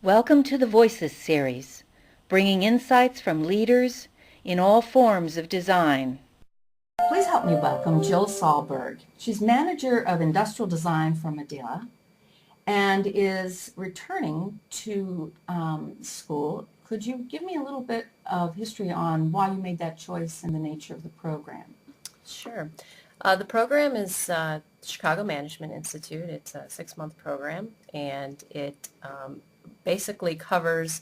Welcome to the Voices series, bringing insights from leaders in all forms of design. Please help me welcome Jill Sahlberg. She's manager of industrial design for Medela and is returning to school. Could you give me a little bit of history on why you made that choice and the nature of the program? Sure. The program is Chicago Management Institute. It's a 6-month program, and it basically covers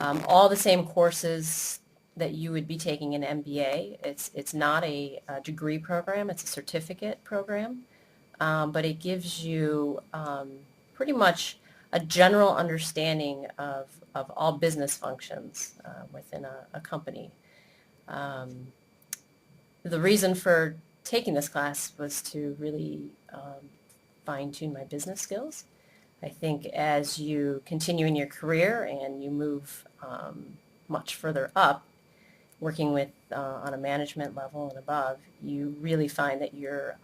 all the same courses that you would be taking an MBA. It's not a degree program. It's a certificate program, but it gives you pretty much a general understanding of all business functions within a company. The reason for taking this class was to really fine-tune my business skills. I think as you continue in your career and you move much further up, working with on a management level and above, you really find that you're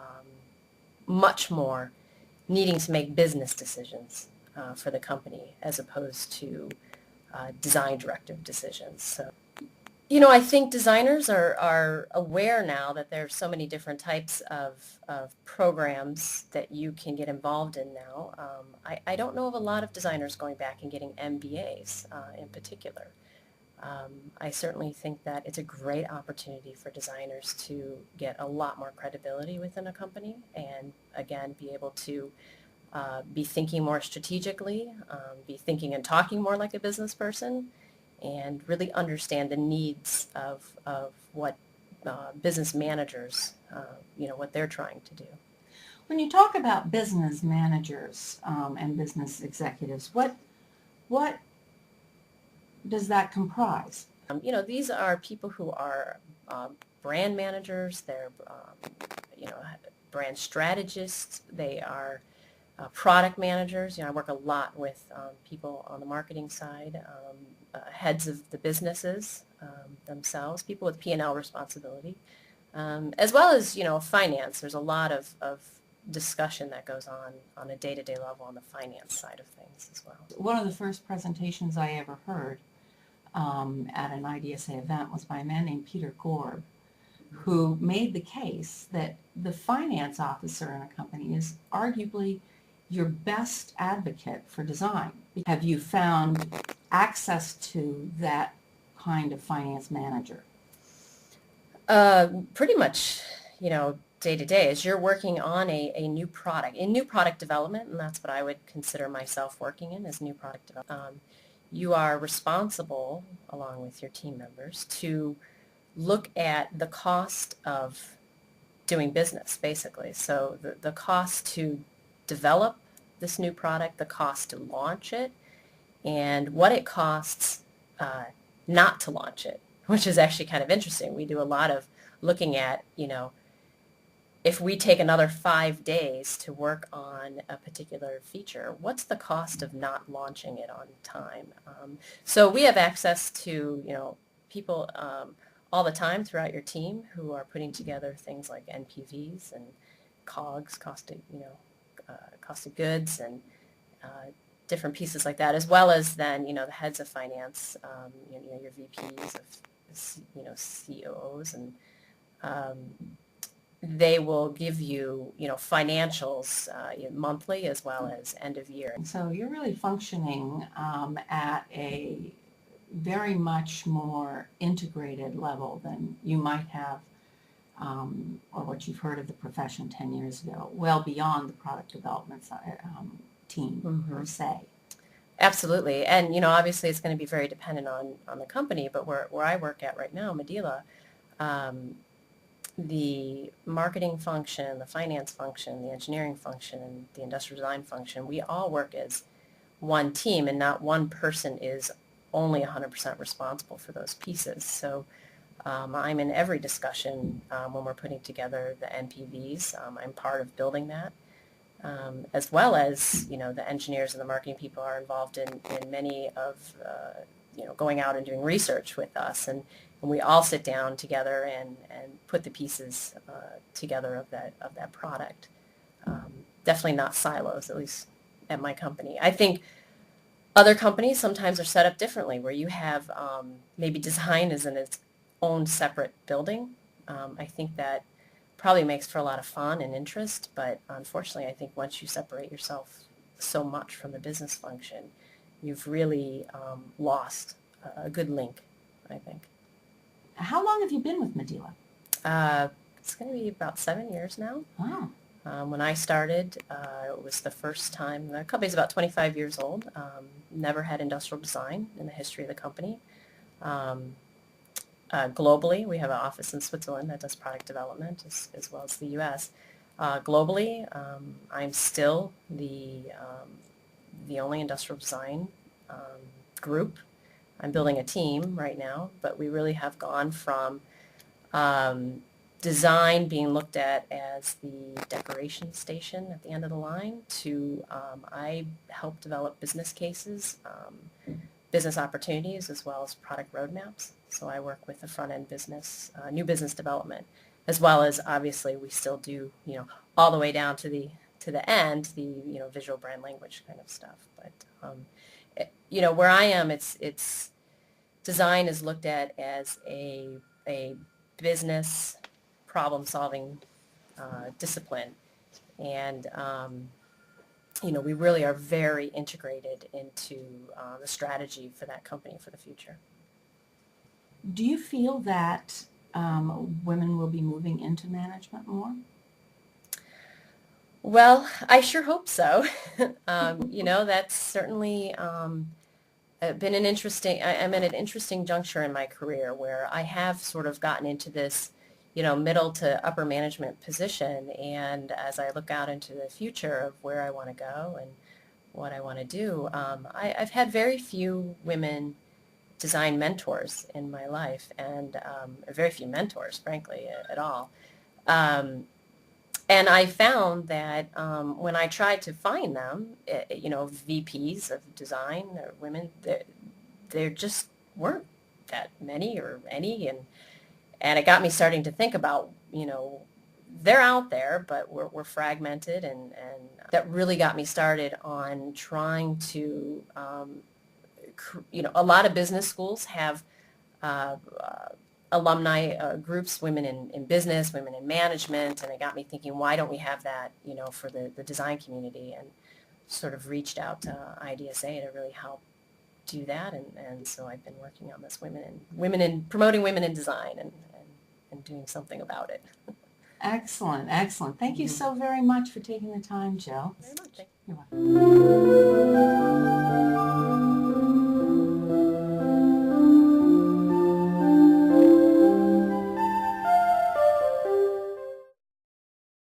much more needing to make business decisions for the company as opposed to design directive decisions. So, I think designers are aware now that there's so many different types of programs that you can get involved in now. I don't know of a lot of designers going back and getting MBAs in particular. I certainly think that it's a great opportunity for designers to get a lot more credibility within a company and, again, be able to be thinking more strategically, be thinking and talking more like a business person, and really understand the needs of what business managers, what they're trying to do. When you talk about business managers and business executives, what does that comprise? These are people who are brand managers, they're, brand strategists, they are product managers. I work a lot with people on the marketing side, heads of the businesses themselves, people with P&L responsibility, as well as, finance. There's a lot of discussion that goes on a day-to-day level on the finance side of things as well. One of the first presentations I ever heard at an IDSA event was by a man named Peter Gorb, who made the case that the finance officer in a company is arguably your best advocate for design. Have you found access to that kind of finance manager? Pretty much, day to day, as you're working on a new product, in new product development, and that's what I would consider myself working in, is new product development. You are responsible, along with your team members, to look at the cost of doing business, basically. So the cost to develop this new product, the cost to launch it, and what it costs not to launch it, which is actually kind of interesting. We do a lot of looking at, if we take another 5 days to work on a particular feature, what's the cost of not launching it on time? So we have access to, people all the time throughout your team who are putting together things like NPVs and COGS, cost of goods, and different pieces like that, as well as then, the heads of finance, your VPs of, COOs, and they will give you, financials monthly as well as end of year. So you're really functioning at a very much more integrated level than you might have or what you've heard of the profession 10 years ago, well beyond the product development team per se. Absolutely. And, obviously it's going to be very dependent on the company, but where I work at right now, Medela, the marketing function, the finance function, the engineering function, and the industrial design function, we all work as one team, and not one person is only 100% responsible for those pieces. So I'm in every discussion when we're putting together the NPVs. I'm part of building that, as well as, the engineers and the marketing people are involved in many of, going out and doing research with us. And we all sit down together and put the pieces together of that product. Definitely not silos, at least at my company. I think Other companies sometimes are set up differently, where you have maybe design is in its own separate building. I think that probably makes for a lot of fun and interest, but unfortunately, I think once you separate yourself so much from the business function, you've really lost a good link, I think. How long have you been with Medela? It's going to be about 7 years now. Oh. When I started, it was the first time. The company's about 25 years old. Never had industrial design in the history of the company. Globally, we have an office in Switzerland that does product development as well as the U.S. Globally, I'm still the only industrial design group. I'm building a team right now, but we really have gone from design being looked at as the decoration station at the end of the line to I help develop business cases, business opportunities, as well as product roadmaps. So I work with the front-end business, new business development, as well as obviously we still do, all the way down to the end, the visual brand language kind of stuff. But where I am, it's design is looked at as a business problem-solving discipline, and we really are very integrated into the strategy for that company for the future. Do you feel that women will be moving into management more? Well, I sure hope so. That's certainly been an interesting, I'm at an interesting juncture in my career where I have sort of gotten into this, middle to upper management position. And as I look out into the future of where I want to go and what I want to do, I've had very few women design mentors in my life, and very few mentors, frankly, at all. And I found that when I tried to find them, VPs of design or women, there just weren't that many or any, and it got me starting to think about, they're out there, but we're fragmented, and that really got me started on trying to, a lot of business schools have alumni groups, women in business, women in management, and it got me thinking, why don't we have that, for the design community, and sort of reached out to IDSA to really help do that, and so I've been working on this promoting women in design and doing something about it. Excellent, excellent. Thank you so very much for taking the time, Jill. Very much. You're welcome.